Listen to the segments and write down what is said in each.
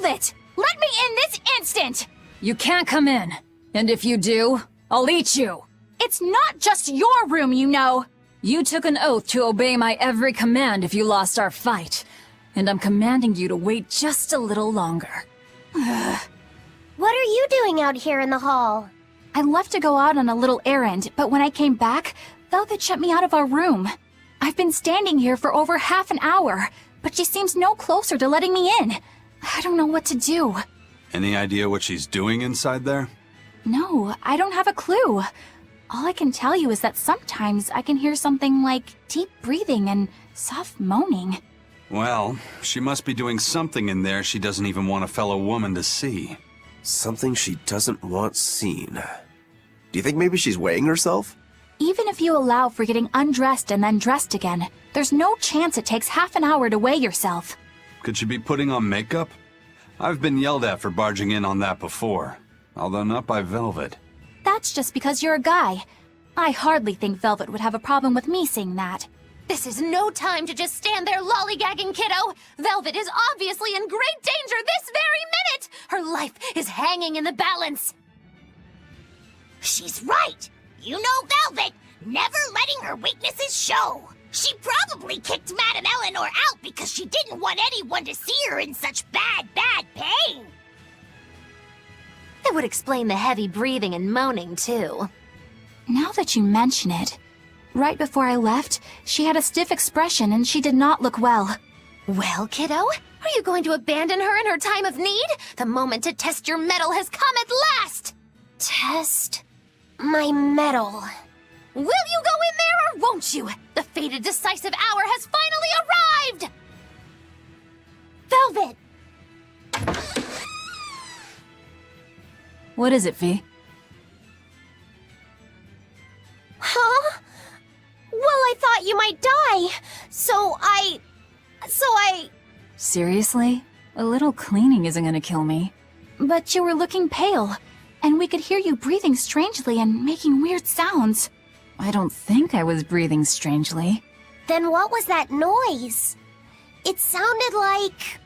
Velvet! Let me in this instant! You can't come in. And if you do, I'll eat you. It's not just your room, you know. You took an oath to obey my every command if you lost our fight. And I'm commanding you to wait just a little longer. What are you doing out here in the hall? I left to go out on a little errand, but when I came back, Velvet shut me out of our room. I've been standing here for over half an hour, but she seems no closer to letting me in. I don't know what to do. Any idea what she's doing inside there? No, I don't have a clue. All I can tell you is that sometimes I can hear something like deep breathing and soft moaning. Well, she must be doing something in there she doesn't even want a fellow woman to see. Something she doesn't want seen. Do you think maybe she's weighing herself? Even if you allow for getting undressed and then dressed again, there's no chance it takes half an hour to weigh yourself. Could she be putting on makeup? I've been yelled at for barging in on that before, although not by Velvet. That's just because you're a guy. I hardly think Velvet would have a problem with me seeing that. This is no time to just stand there lollygagging, kiddo. Velvet is obviously in great danger this very minute. Her life is hanging in the balance. She's right. You know Velvet, never letting her weaknesses show. She probably kicked Madame Eleanor out because she didn't want anyone to see her in such bad pain. It would explain the heavy breathing and moaning, too. Now that you mention it, right before I left, she had a stiff expression and she did not look well. Well, kiddo, are you going to abandon her in her time of need? The moment to test your mettle has come at last! Test my mettle. Will you go in there or won't you? The fated decisive hour has finally arrived! Velvet! What is it, V? Huh? Well, I thought you might die. So I... Seriously? A little cleaning isn't gonna kill me. But you were looking pale, and we could hear you breathing strangely and making weird sounds. I don't think I was breathing strangely. Then what was that noise? It sounded like...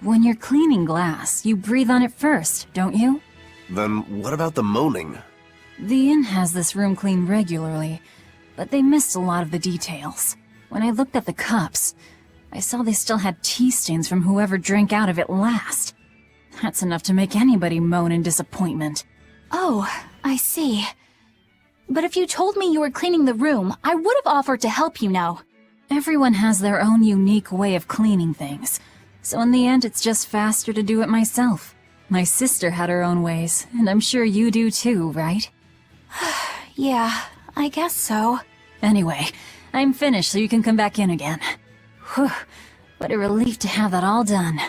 When you're cleaning glass, you breathe on it first, don't you? Then what about the moaning? The inn has this room cleaned regularly, but they missed a lot of the details. When I looked at the cups, I saw they still had tea stains from whoever drank out of it last. That's enough to make anybody moan in disappointment. Oh, I see. But if you told me you were cleaning the room, I would have offered to help, you know. Everyone has their own unique way of cleaning things, so in the end it's just faster to do it myself. My sister had her own ways, and I'm sure you do too, right? Yeah, I guess so. Anyway, I'm finished so you can come back in again. Whew, what a relief to have that all done.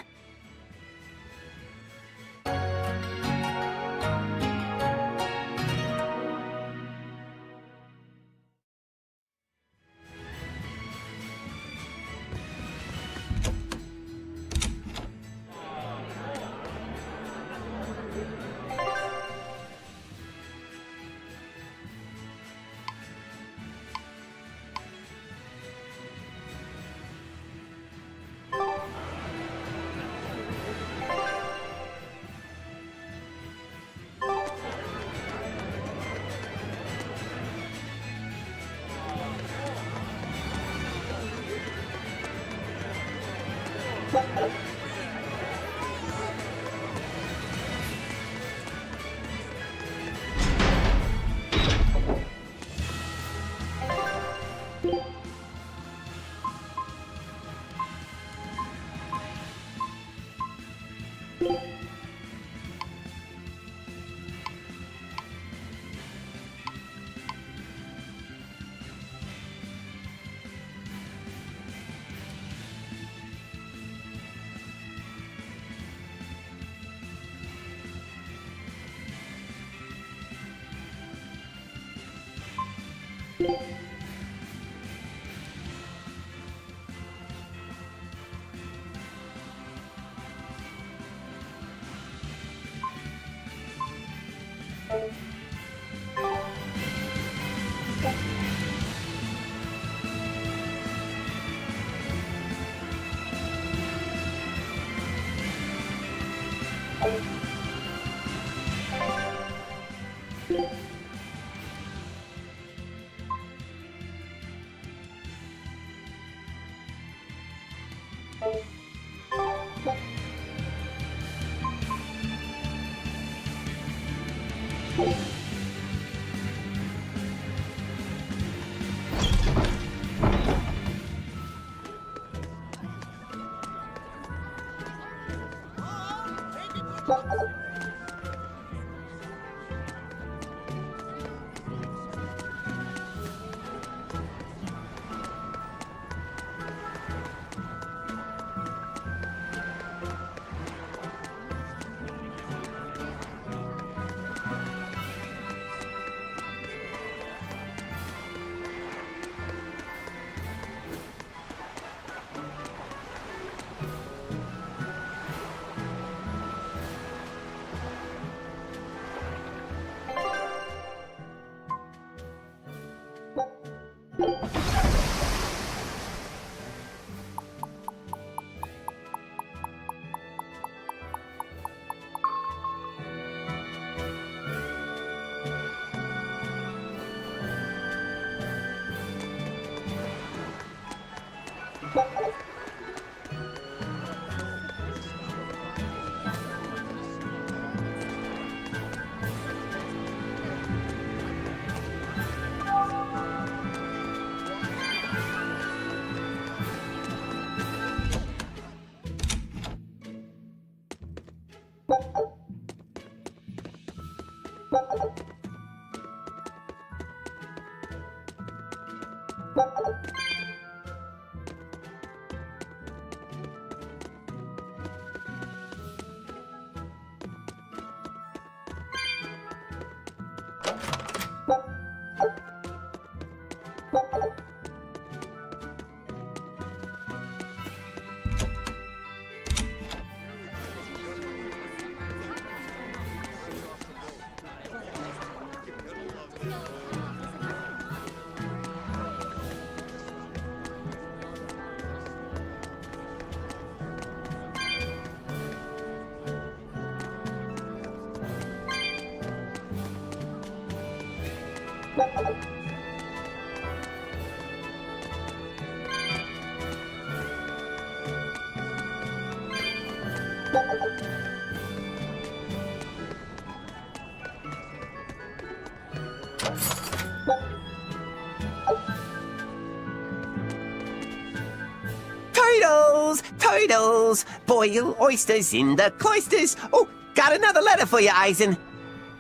Turtles! Turtles! Boil oysters in the cloisters! Oh, got another letter for you, Eizen.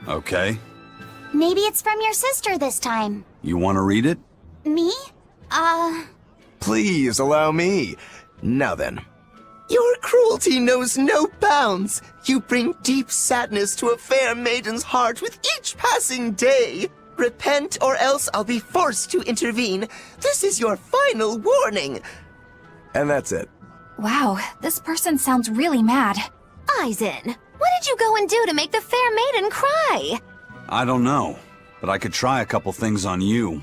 Okay. Maybe it's from your sister this time. You want to read it? Me? Please allow me. Now then. Your cruelty knows no bounds. You bring deep sadness to a fair maiden's heart with each passing day. Repent or else I'll be forced to intervene. This is your final warning. And that's it. Wow, this person sounds really mad. Eizen, what did you go and do to make the fair maiden cry? I don't know, but I could try a couple things on you.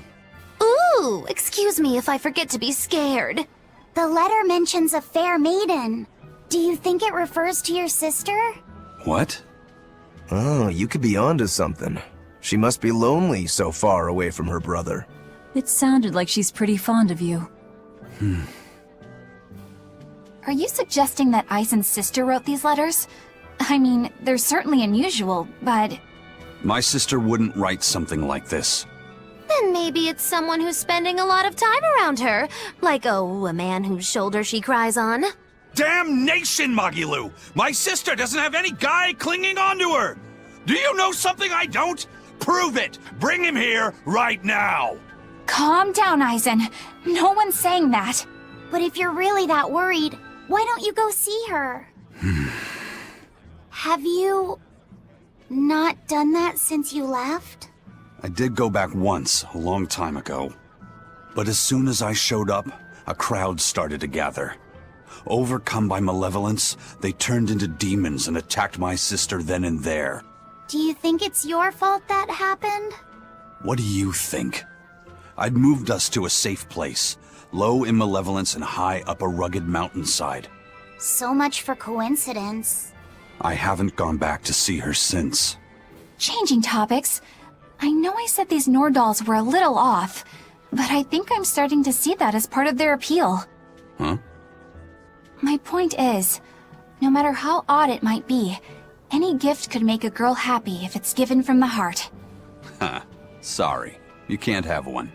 Ooh, excuse me if I forget to be scared. The letter mentions a fair maiden. Do you think it refers to your sister? What? Oh, you could be onto something. She must be lonely so far away from her brother. It sounded like she's pretty fond of you. Are you suggesting that Eizen's sister wrote these letters? I mean, they're certainly unusual, but... My sister wouldn't write something like this. Then maybe it's someone who's spending a lot of time around her. Like, oh, a man whose shoulder she cries on. Damnation, Magilu! My sister doesn't have any guy clinging onto her! Do you know something I don't? Prove it! Bring him here right now! Calm down, Eizen. No one's saying that. But if you're really that worried, why don't you go see her? Have you not done that since you left? I did go back once, a long time ago. But as soon as I showed up, a crowd started to gather. Overcome by malevolence, they turned into demons and attacked my sister then and there. Do you think it's your fault that happened? What do you think? I'd moved us to a safe place, low in malevolence and high up a rugged mountainside. So much for coincidence. I haven't gone back to see her since. Changing topics. I know I said these Nordals were a little off, but I think I'm starting to see that as part of their appeal. Huh? My point is, no matter how odd it might be, any gift could make a girl happy if it's given from the heart. Ha. Sorry, you can't have one.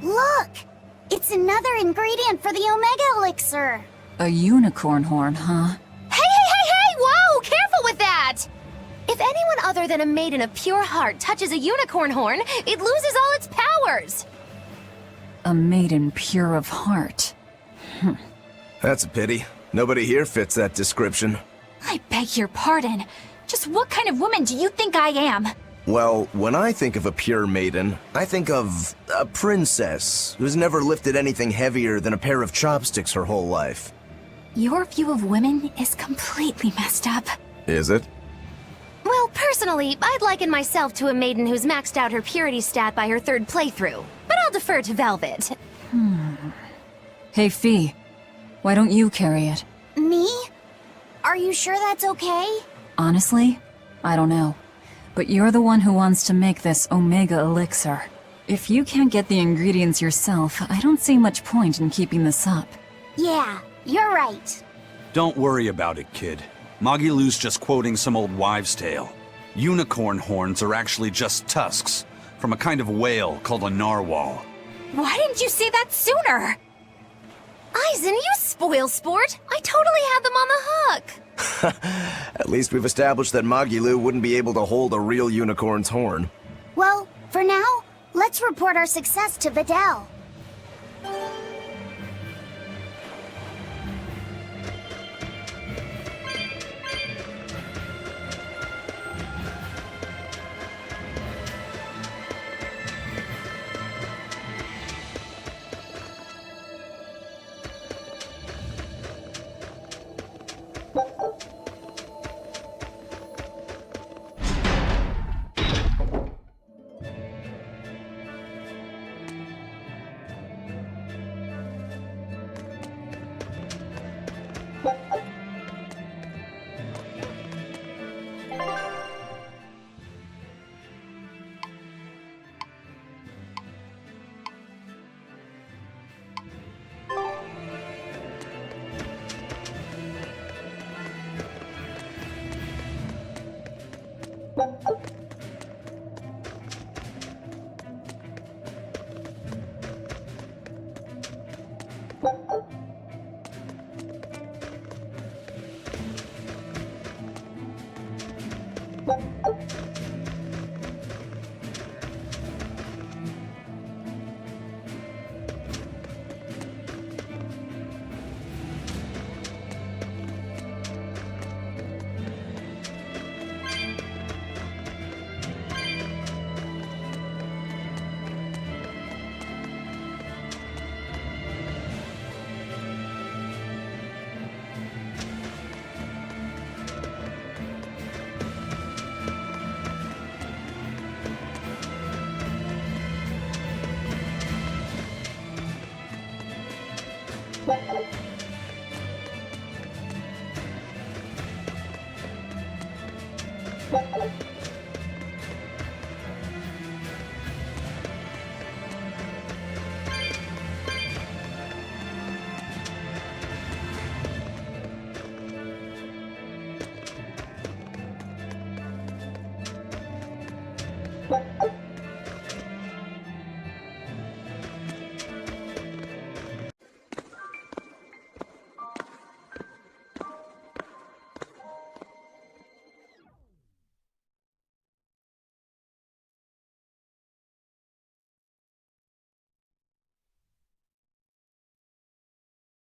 Look! It's another ingredient for the Omega Elixir! A unicorn horn, huh? Hey! Whoa! Careful with that! If anyone other than a maiden of pure heart touches a unicorn horn, it loses all its powers! A maiden pure of heart. That's a pity. Nobody here fits that description. I beg your pardon. Just what kind of woman do you think I am? Well, when I think of a pure maiden, I think of a princess who's never lifted anything heavier than a pair of chopsticks her whole life. Your view of women is completely messed up. Is it? Well, personally, I'd liken myself to a maiden who's maxed out her purity stat by her third playthrough. But I'll defer to Velvet. Hey, Fee. Why don't you carry it? Me? Are you sure that's okay? Honestly, I don't know. But you're the one who wants to make this Omega Elixir. If you can't get the ingredients yourself, I don't see much point in keeping this up. Yeah, you're right. Don't worry about it, kid. Magilou's just quoting some old wives' tale. Unicorn horns are actually just tusks from a kind of whale called a narwhal. Why didn't you say that sooner? Eizen, you spoil sport! I totally had them on the hook! At least we've established that Magilou wouldn't be able to hold a real unicorn's horn. Well, for now, let's report our success to Vidal.